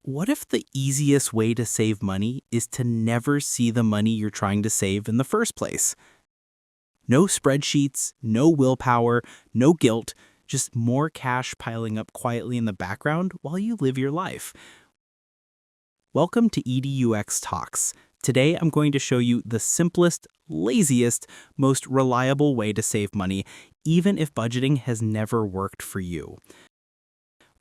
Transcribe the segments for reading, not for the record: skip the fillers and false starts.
What if the easiest way to save money is to never see the money you're trying to save in the first place? No spreadsheets, no willpower, no guilt, just more cash piling up quietly in the background while you live your life. Welcome to EDUx Talks. Today I'm going to show you the simplest, laziest, most reliable way to save money, even if budgeting has never worked for you.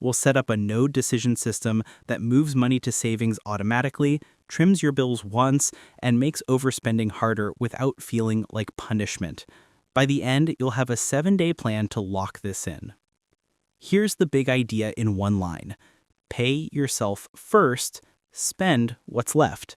We'll set up a no decision system that moves money to savings automatically, trims your bills once, and makes overspending harder without feeling like punishment. By the end, you'll have a 7-day plan to lock this in. Here's the big idea in one line. Pay yourself first, spend what's left.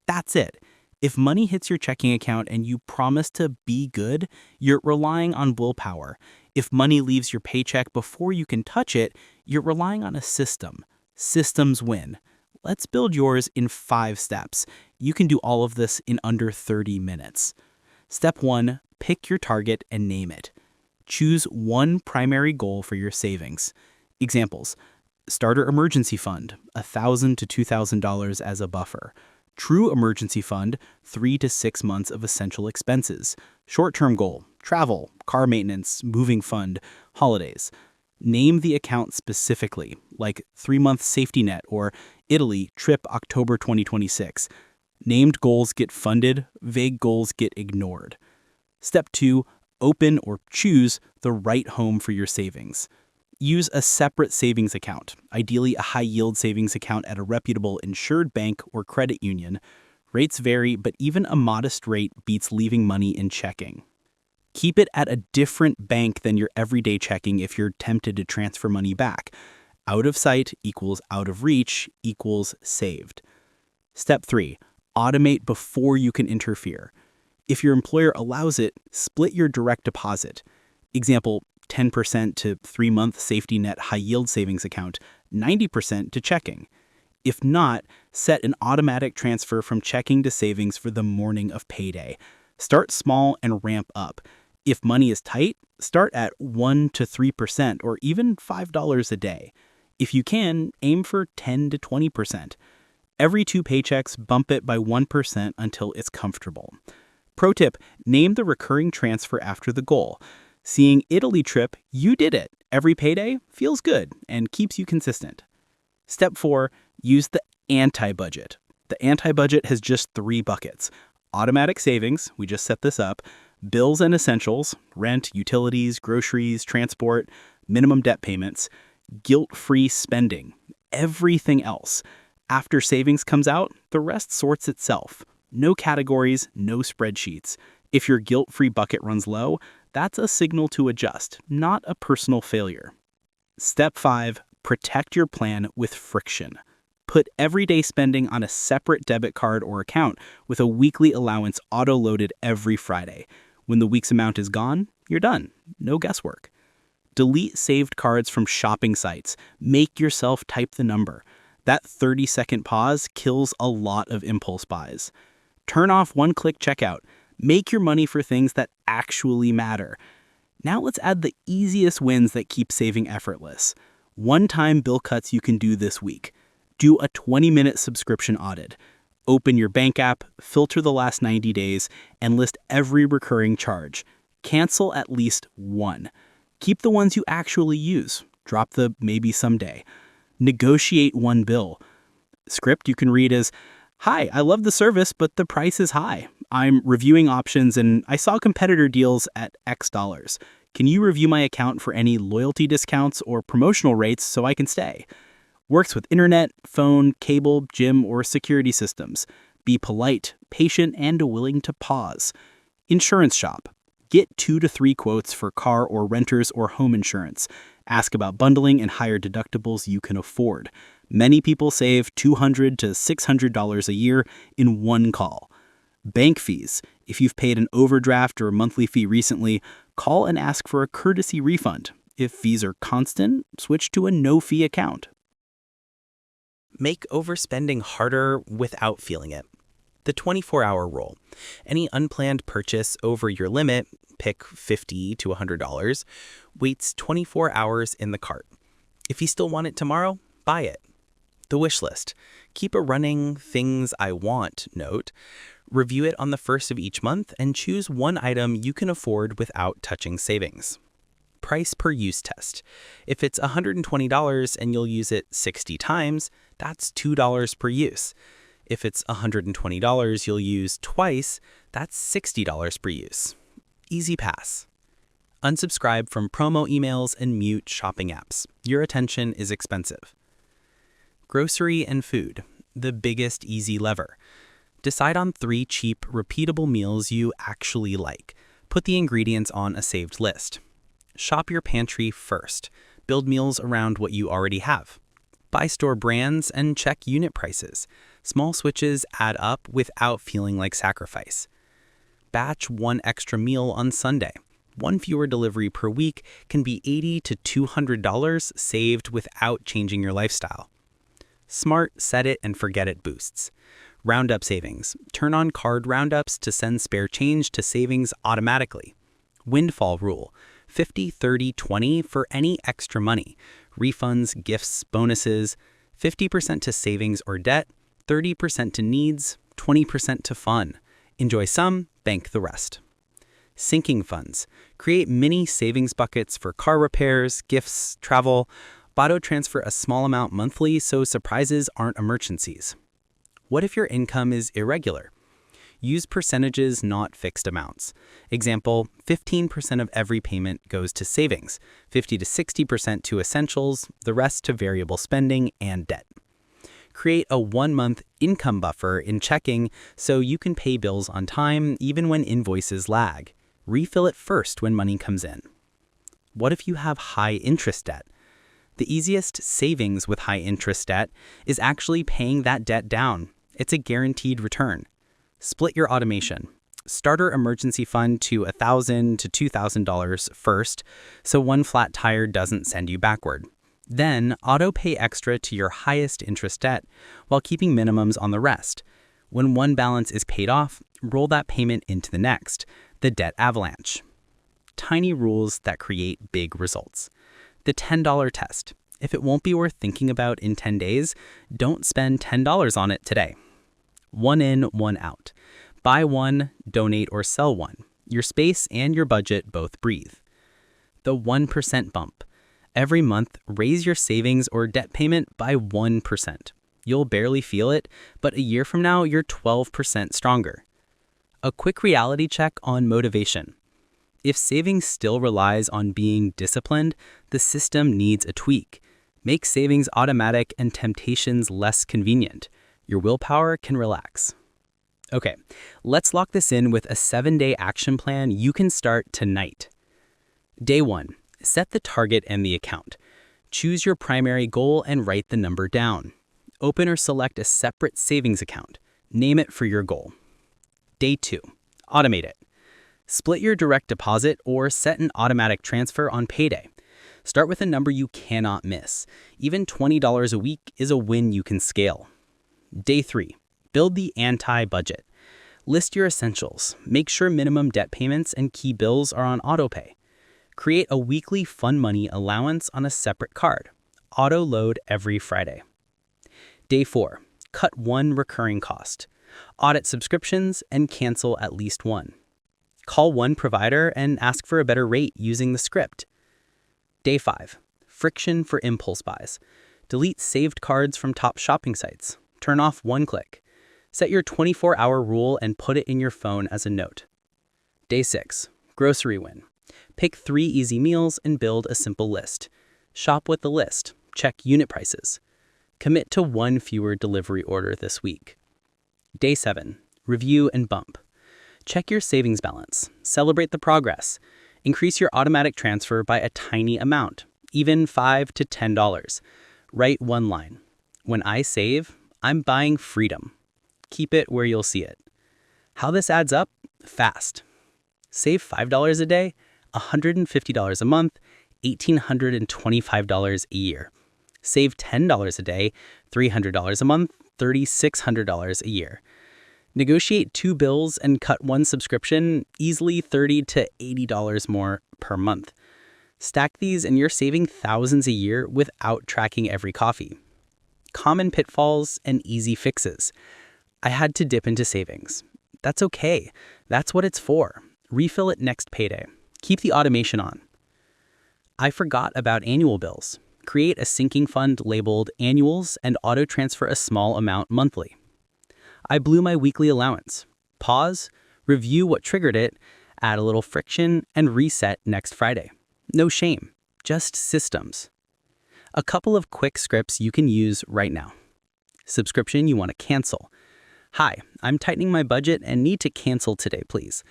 That's it. If money hits your checking account and you promise to be good, you're relying on willpower. If money leaves your paycheck before you can touch it, you're relying on a system. Systems win. Let's build yours in 5 steps. You can do all of this in under 30 minutes. Step 1, pick your target and name it. Choose one primary goal for your savings. Examples: starter emergency fund, $1,000 to $2,000 as a buffer. True emergency fund, 3 to 6 months of essential expenses. Short-term goal, travel, car maintenance, moving fund, holidays. Name the account specifically, like 3-month safety net or Italy trip October 2026. Named goals get funded, vague goals get ignored. Step 2, open or choose the right home for your savings. Use a separate savings account, ideally a high-yield savings account at a reputable insured bank or credit union. Rates vary, but even a modest rate beats leaving money in checking. Keep it at a different bank than your everyday checking if you're tempted to transfer money back. Out of sight equals out of reach equals saved. Step 3, automate before you can interfere. If your employer allows it, split your direct deposit. Example, 10% to 3-month safety net high-yield savings account, 90% to checking. If not, set an automatic transfer from checking to savings for the morning of payday. Start small and ramp up. If money is tight, start at 1 to 3% or even $5 a day. If you can, aim for 10 to 20%. Every 2 paychecks, bump it by 1% until it's comfortable. Pro tip, name the recurring transfer after the goal. Seeing Italy trip, you did it. Every payday feels good and keeps you consistent. Step 4, use the anti-budget. The anti-budget has just 3 buckets. Automatic savings, we just set this up. Bills and essentials, rent, utilities, groceries, transport, minimum debt payments. Guilt-free spending, everything else. After savings comes out, the rest sorts itself. No categories, no spreadsheets. If your guilt-free bucket runs low, that's a signal to adjust, not a personal failure. Step 5, protect your plan with friction. Put everyday spending on a separate debit card or account with a weekly allowance auto-loaded every Friday. When the week's amount is gone, you're done. No guesswork. Delete saved cards from shopping sites. Make yourself type the number. That 30-second pause kills a lot of impulse buys. Turn off one-click checkout. Make your money for things that actually matter. Now let's add the easiest wins that keep saving effortless. One-time bill cuts you can do this week. Do a 20-minute subscription audit. Open your bank app, filter the last 90 days, and list every recurring charge. Cancel at least one. Keep the ones you actually use. Drop the maybe someday. Negotiate one bill. Script you can read as, "Hi, I love the service, but the price is high. I'm reviewing options and I saw competitor deals at X dollars. Can you review my account for any loyalty discounts or promotional rates so I can stay?" Works with internet, phone, cable, gym, or security systems. Be polite, patient, and willing to pause. Insurance shop. Get 2 to 3 quotes for car or renters or home insurance. Ask about bundling and higher deductibles you can afford. Many people save $200 to $600 a year in one call. Bank fees. If you've paid an overdraft or monthly fee recently, call and ask for a courtesy refund. If fees are constant, switch to a no-fee account. Make overspending harder without feeling it. The 24-hour rule. Any unplanned purchase over your limit, pick $50 to $100, waits 24 hours in the cart. If you still want it tomorrow, buy it. The wish list. Keep a running things I want note. Review it on the first of each month and choose one item you can afford without touching savings. Price per use test. If it's $120 and you'll use it 60 times, that's $2 per use. If it's $120 you'll use twice, that's $60 per use. Easy pass. Unsubscribe from promo emails and mute shopping apps. Your attention is expensive. Grocery and food. The biggest easy lever. Decide on 3 cheap, repeatable meals you actually like. Put the ingredients on a saved list. Shop your pantry first. Build meals around what you already have. Buy store brands and check unit prices. Small switches add up without feeling like sacrifice. Batch 1 extra meal on Sunday. 1 fewer delivery per week can be $80 to $200 saved without changing your lifestyle. Smart set it and forget it boosts. Roundup savings. Turn on card roundups to send spare change to savings automatically. Windfall rule. 50, 30, 20 for any extra money. Refunds, gifts, bonuses. 50% to savings or debt. 30% to needs. 20% to fun. Enjoy some, bank the rest. Sinking funds. Create mini savings buckets for car repairs, gifts, travel. Auto transfer a small amount monthly so surprises aren't emergencies. What if your income is irregular? Use percentages, not fixed amounts. Example, 15% of every payment goes to savings, 50 to 60% to essentials, the rest to variable spending and debt. Create a 1-month income buffer in checking so you can pay bills on time even when invoices lag. Refill it first when money comes in. What if you have high interest debt? The easiest savings with high interest debt is actually paying that debt down. It's a guaranteed return. Split your automation. Starter emergency fund to $1,000 to $2,000 first, so one flat tire doesn't send you backward. Then auto pay extra to your highest interest debt while keeping minimums on the rest. When one balance is paid off, roll that payment into the next, the debt avalanche. Tiny rules that create big results. The $10 test. If it won't be worth thinking about in 10 days, don't spend $10 on it today. 1 in, 1 out. Buy one, donate or sell one. Your space and your budget both breathe. The 1% bump. Every month, raise your savings or debt payment by 1%. You'll barely feel it, but a year from now, you're 12% stronger. A quick reality check on motivation. If savings still relies on being disciplined, the system needs a tweak. Make savings automatic and temptations less convenient. Your willpower can relax. Okay, let's lock this in with a 7-day action plan you can start tonight. Day 1. Set the target and the account. Choose your primary goal and write the number down. Open or select a separate savings account. Name it for your goal. Day 2. Automate it. Split your direct deposit or set an automatic transfer on payday. Start with a number you cannot miss. Even $20 a week is a win you can scale. Day 3. Build the anti-budget. List your essentials. Make sure minimum debt payments and key bills are on autopay. Create a weekly fun money allowance on a separate card. Auto load every Friday. Day 4. Cut one recurring cost. Audit subscriptions and cancel at least one. Call one provider and ask for a better rate using the script. Day 5. Friction for impulse buys. Delete saved cards from top shopping sites. Turn off one click. Set your 24-hour rule and put it in your phone as a note. Day 6. Grocery win. Pick 3 easy meals and build a simple list. Shop with the list. Check unit prices. Commit to 1 fewer delivery order this week. Day 7. Review and bump. Check your savings balance. Celebrate the progress. Increase your automatic transfer by a tiny amount, even $5 to $10. Write one line. When I save, I'm buying freedom. Keep it where you'll see it. How this adds up? Fast. Save $5 a day, $150 a month, $1,825 a year. Save $10 a day, $300 a month, $3,600 a year. Negotiate 2 bills and cut 1 subscription, easily $30 to $80 more per month. Stack these and you're saving thousands a year without tracking every coffee. common pitfalls, and easy fixes. I had to dip into savings. That's okay. That's what it's for. Refill it next payday. Keep the automation on. I forgot about annual bills. Create a sinking fund labeled annuals and auto-transfer a small amount monthly. I blew my weekly allowance. Pause, review what triggered it, add a little friction, and reset next Friday. No shame, just systems. A couple of quick scripts you can use right now. Subscription you want to cancel. Hi, I'm tightening my budget and need to cancel today, please.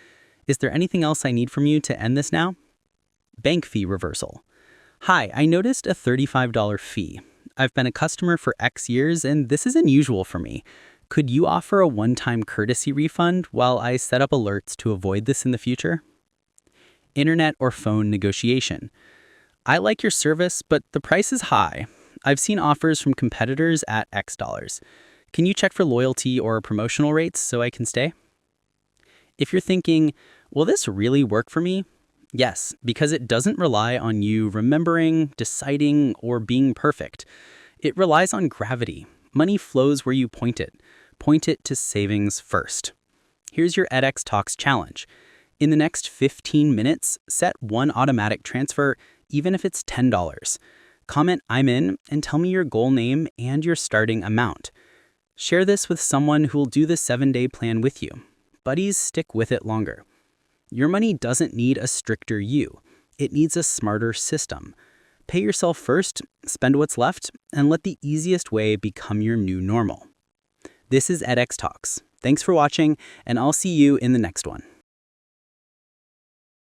Is there anything else I need from you to end this now? Bank fee reversal. Hi, I noticed a $35 fee. I've been a customer for X years and this is unusual for me. Could you offer a one-time courtesy refund while I set up alerts to avoid this in the future? Internet or phone negotiation. I like your service, but the price is high. I've seen offers from competitors at X dollars. Can you check for loyalty or promotional rates so I can stay? If you're thinking, will this really work for me? Yes, because it doesn't rely on you remembering, deciding, or being perfect. It relies on gravity. Money flows where you point it. Point it to savings first. Here's your EDUx Talks challenge. In the next 15 minutes, set one automatic transfer, even if it's $10. Comment "I'm in" and tell me your goal name and your starting amount. Share this with someone who will do the 7-day plan with you. Buddies stick with it longer. Your money doesn't need a stricter you. It needs a smarter system. Pay yourself first, spend what's left, and let the easiest way become your new normal. This is EDUx Talks. Thanks for watching, and I'll see you in the next one.